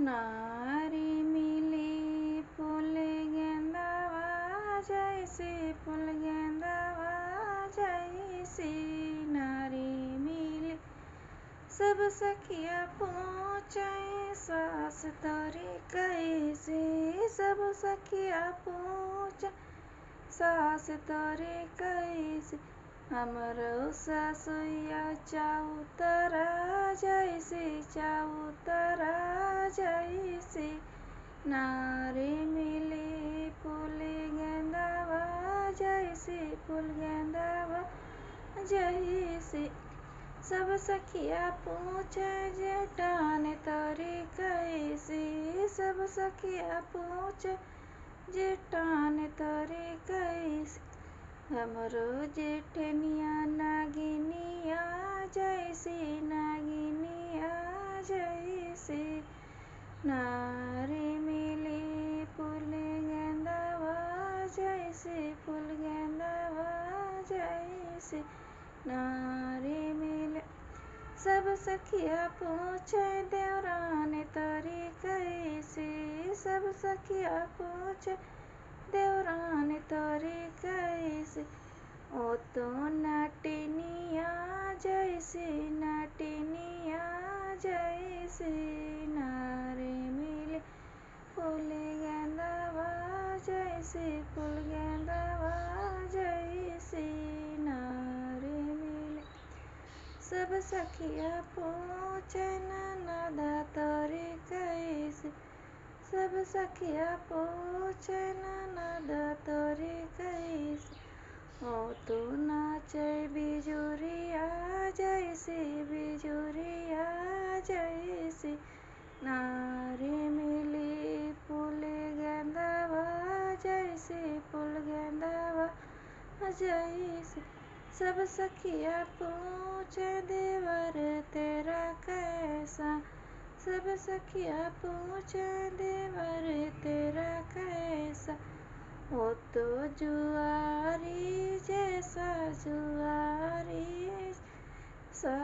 नारी मिली फूल गेंदावा जैसे फूल गेंदावा जैसी नारी मिली। सब सखिया पूछे सास तोरी कैसे, सब सखिया पूछे सास तोरी कैसे। हमरो सासुया चौतरा जैसे चौतरा जैसे नारी मिली फूल गेंदावा जैसे फूल गेंदावा जैसे। सब सखिया पूछे जेठान तोरी कैसे, सब सखिया पूछे जेठान तोरी कैसे। हमरो जेठनिया नागिनिया जैसी नागिनिया जैसे नारी मिली फूल गेंदावा जैसे फूल गेंदावा जैसे नारी मिली। सब सखिया पूछे देवरान तोरी कैसे, सब सखिया पूछे देवरान तोरी कैसे। ओ तो नटनिया जैसे नटनिया जैसे नारी मिली फूल गेंदावा जैसे फूल गेंदावा जैसे नारी मिली। सब सखिया पूछे ननद तोरी कैसे, सब सखिया पूछे ननद तोरी कैसे। ओ तो नाचे बिजुरिया जैसे बिजुरिया जैसे नारी मिली फूल गेंदावा जैसे फूल गेंदावा जैसे। सब सखिया पूछे देवर तेरा कैसा, सब सखिया पूछे देवर तेरा कैसा। वो तो जुआरी जैसा जुआरी सा